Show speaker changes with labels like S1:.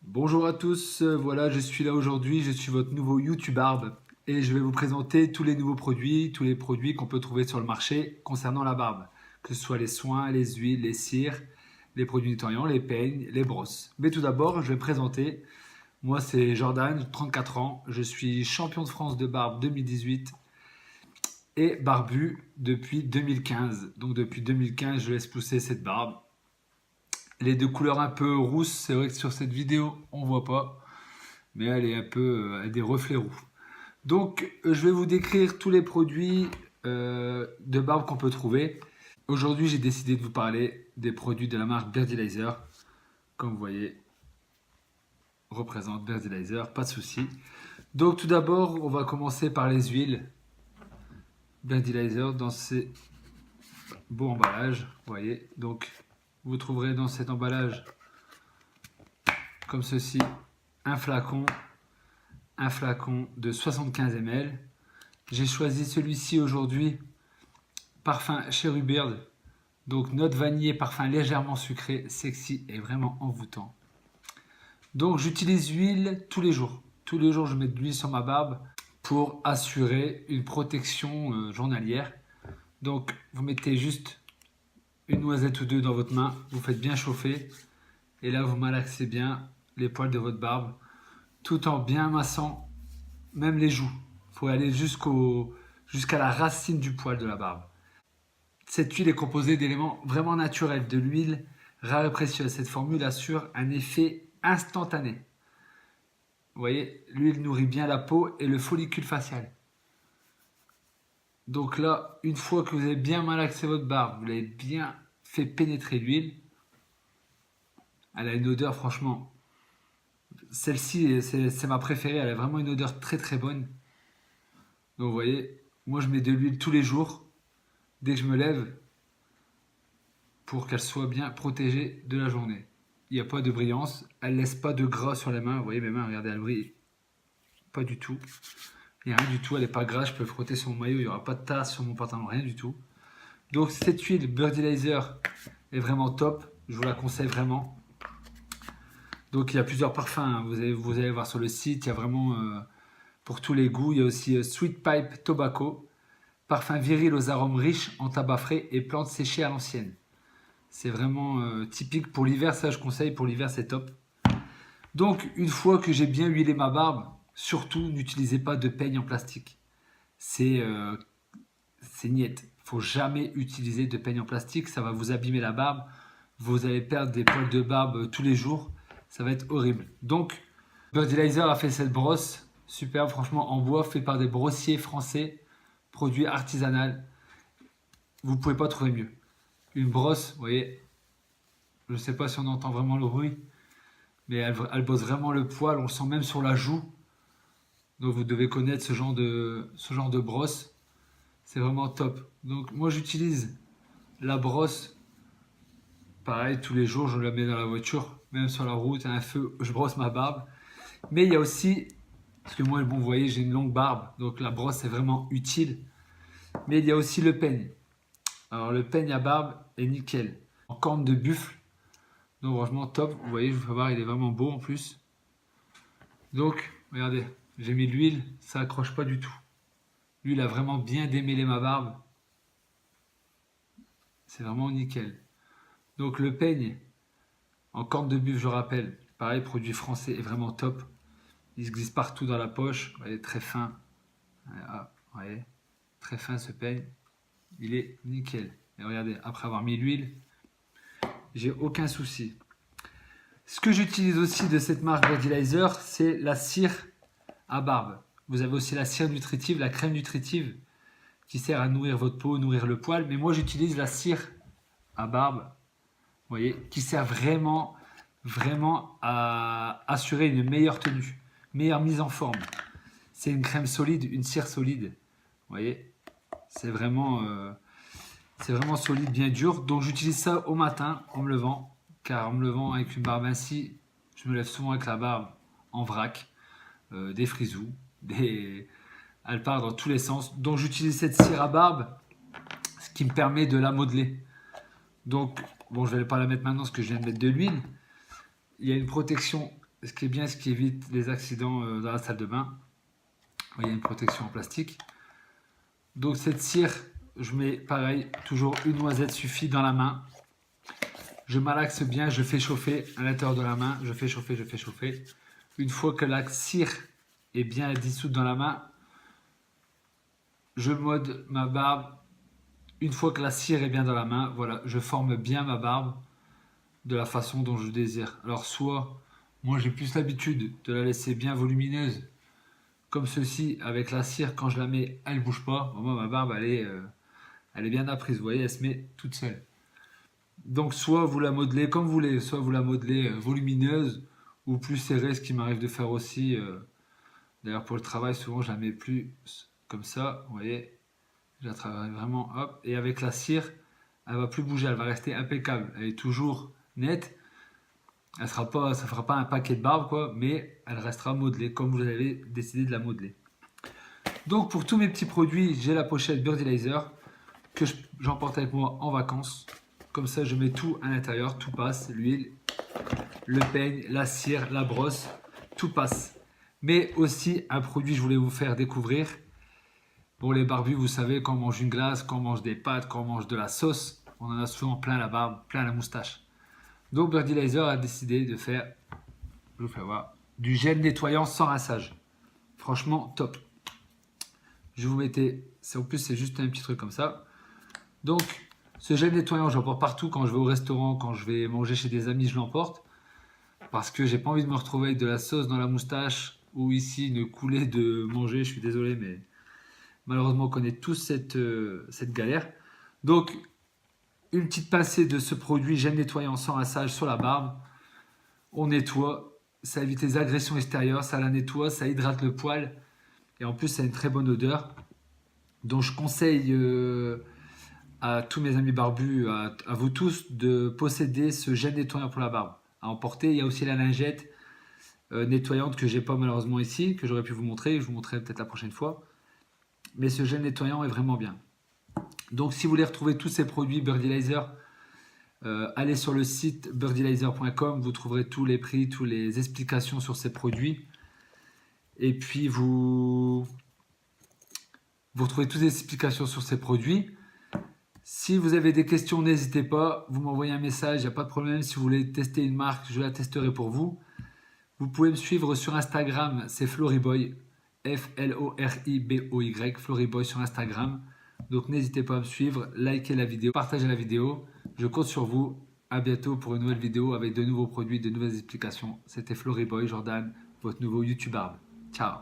S1: Bonjour à tous, voilà, je suis là aujourd'hui, je suis votre nouveau YouTube-barbe et je vais vous présenter tous les nouveaux produits, tous les produits qu'on peut trouver sur le marché concernant la barbe, que ce soit les soins, les huiles, les cires, les produits nettoyants, les peignes, les brosses. Mais tout d'abord, je vais me présenter. Moi, c'est Jordan, j'ai 34 ans, je suis champion de France de barbe 2018 et barbu depuis 2015. Donc depuis 2015, je laisse pousser cette barbe. Les deux couleurs un peu rousses, c'est vrai que sur cette vidéo, on voit pas, mais elle est un peu, elle a des reflets roux. Donc, je vais vous décrire tous les produits de barbe qu'on peut trouver. Aujourd'hui, j'ai décidé de vous parler des produits de la marque Beardylizer. Comme vous voyez, représente Beardylizer, pas de souci. Donc, tout d'abord, on va commencer par les huiles Beardylizer dans ces beaux emballages. Vous voyez, donc vous trouverez dans cet emballage comme ceci un flacon de 75 ml. J'ai choisi celui-ci aujourd'hui, parfum Cherry Bird, donc note vanillée, parfum légèrement sucré, sexy et vraiment envoûtant. Donc j'utilise l'huile tous les jours. Tous les jours je mets de l'huile sur ma barbe pour assurer une protection journalière. Donc vous mettez juste une noisette ou deux dans votre main, vous faites bien chauffer et là vous malaxez bien les poils de votre barbe tout en bien massant même les joues. Il faut aller jusqu'à la racine du poil de la barbe. Cette huile est composée d'éléments vraiment naturels, de l'huile rare et précieuse. Cette formule assure un effet instantané. Vous voyez, l'huile nourrit bien la peau et le follicule facial. Donc là, une fois que vous avez bien malaxé votre barbe, vous l'avez bien fait pénétrer l'huile, elle a une odeur franchement, celle-ci c'est ma préférée, elle a vraiment une odeur très très bonne. Donc vous voyez, moi je mets de l'huile tous les jours, dès que je me lève, pour qu'elle soit bien protégée de la journée. Il n'y a pas de brillance, elle ne laisse pas de gras sur les mains. Vous voyez mes mains, regardez, elles brillent pas du tout. Il n'y a rien du tout, elle n'est pas grasse, je peux frotter sur mon maillot, il n'y aura pas de tasse sur mon pantalon, rien du tout. Donc cette huile Beardylizer est vraiment top, je vous la conseille vraiment. Donc il y a plusieurs parfums, hein. Vous allez voir sur le site, il y a vraiment pour tous les goûts. Il y a aussi Sweet Pipe Tobacco, parfum viril aux arômes riches en tabac frais et plantes séchées à l'ancienne. C'est vraiment typique pour l'hiver, ça je conseille, pour l'hiver c'est top. Donc une fois que j'ai bien huilé ma barbe, surtout n'utilisez pas de peigne en plastique. C'est niette. Il ne faut jamais utiliser de peigne en plastique, ça va vous abîmer la barbe. Vous allez perdre des poils de barbe tous les jours, ça va être horrible. Donc Beardylizer a fait cette brosse, superbe franchement, en bois, fait par des brossiers français, produit artisanal. Vous ne pouvez pas trouver mieux. Une brosse, vous voyez, je ne sais pas si on entend vraiment le bruit, mais elle bosse vraiment le poil, on le sent même sur la joue. Donc vous devez connaître ce genre de brosse, c'est vraiment top. Donc moi j'utilise la brosse, pareil tous les jours, je la mets dans la voiture, même sur la route, à un feu, je brosse ma barbe. Mais il y a aussi, parce que moi bon, vous voyez j'ai une longue barbe, donc la brosse est vraiment utile. Mais il y a aussi le peigne. Alors le peigne à barbe est nickel, en corne de buffle. Donc franchement top, vous voyez, je vous fais voir, il est vraiment beau en plus. Donc, regardez, j'ai mis de l'huile, ça accroche pas du tout. L'huile a vraiment bien démêlé ma barbe. C'est vraiment nickel. Donc le peigne, en corne de buffle, je rappelle, pareil, produit français, est vraiment top. Il se glisse partout dans la poche, vous voyez, très fin. Voilà, vous voyez, très fin ce peigne. Il est nickel. Et regardez, après avoir mis l'huile, j'ai aucun souci. Ce que j'utilise aussi de cette marque Beardylizer, c'est la cire à barbe. Vous avez aussi la cire nutritive, la crème nutritive qui sert à nourrir votre peau, nourrir le poil. Mais moi, j'utilise la cire à barbe, vous voyez, qui sert vraiment à assurer une meilleure tenue, meilleure mise en forme. C'est une crème solide, une cire solide. Vous voyez, c'est vraiment solide, bien dur. Donc j'utilise ça au matin en me levant. Car en me levant avec une barbe ainsi, je me lève souvent avec la barbe en vrac, des frisous, elle part dans tous les sens. Donc j'utilise cette cire à barbe, ce qui me permet de la modeler. Donc, bon, je ne vais pas la mettre maintenant parce que je viens de mettre de l'huile. Il y a une protection ce qui est bien, ce qui évite les accidents dans la salle de bain. Il y a une protection en plastique. Donc cette cire, je mets pareil, toujours une noisette suffit dans la main. Je malaxe bien, je fais chauffer à l'intérieur de la main, je fais chauffer, je fais chauffer. Une fois que la cire est bien dissoute dans la main, je mode ma barbe. Une fois que la cire est bien dans la main, voilà, je forme bien ma barbe de la façon dont je désire. Alors soit, moi j'ai plus l'habitude de la laisser bien volumineuse, comme ceci, avec la cire, quand je la mets, elle bouge pas. Moi, ma barbe, elle est bien apprise, vous voyez, elle se met toute seule. Donc soit vous la modelez comme vous voulez, soit vous la modelez volumineuse ou plus serrée, ce qui m'arrive de faire aussi. D'ailleurs pour le travail, souvent je la mets plus comme ça, vous voyez, je la travaille vraiment, hop, et avec la cire, elle va plus bouger, elle va rester impeccable, elle est toujours nette, elle sera pas, ça fera pas un paquet de barbe quoi, mais elle restera modelée comme vous avez décidé de la modeler. Donc pour tous mes petits produits, j'ai la pochette Birdie Laser que j'emporte avec moi en vacances. Comme ça, je mets tout à l'intérieur, tout passe, l'huile, le peigne, la cire, la brosse, tout passe. Mais aussi un produit, je voulais vous faire découvrir. Pour les barbus, vous savez, quand on mange une glace, quand on mange des pâtes, quand on mange de la sauce, on en a souvent plein la barbe, plein la moustache. Donc Birdie Laser a décidé de faire, je vous fais voir, du gel nettoyant sans rinçage. Franchement, top. Je vous mettais, en plus c'est juste un petit truc comme ça. Donc, ce gel nettoyant, j'emporte partout. Quand je vais au restaurant, quand je vais manger chez des amis, je l'emporte. Parce que j'ai pas envie de me retrouver avec de la sauce dans la moustache ou ici une coulée de manger. Je suis désolé, mais malheureusement, on connaît tous cette galère. Donc, une petite pincée de ce produit gel nettoyant sans rinçage sur la barbe. On nettoie. Ça évite les agressions extérieures. Ça la nettoie. Ça hydrate le poil. Et en plus, ça a une très bonne odeur. Donc, je conseille à tous mes amis barbus, à vous tous, de posséder ce gel nettoyant pour la barbe à emporter. Il y a aussi la lingette nettoyante que j'ai pas malheureusement ici, que j'aurais pu vous montrer. Je vous montrerai peut-être la prochaine fois. Mais ce gel nettoyant est vraiment bien. Donc si vous voulez retrouver tous ces produits Birdie Laser, allez sur le site birdielaser.com. Vous trouverez tous les prix, toutes les explications sur ces produits. Et puis vous retrouvez toutes les explications sur ces produits. Si vous avez des questions, n'hésitez pas, vous m'envoyez un message, il n'y a pas de problème. Si vous voulez tester une marque, je la testerai pour vous. Vous pouvez me suivre sur Instagram, c'est Floriboy, Floriboy, Floriboy sur Instagram. Donc n'hésitez pas à me suivre, likez la vidéo, partagez la vidéo. Je compte sur vous. À bientôt pour une nouvelle vidéo avec de nouveaux produits, de nouvelles explications. C'était Floriboy Jordan, votre nouveau YouTuber. Ciao.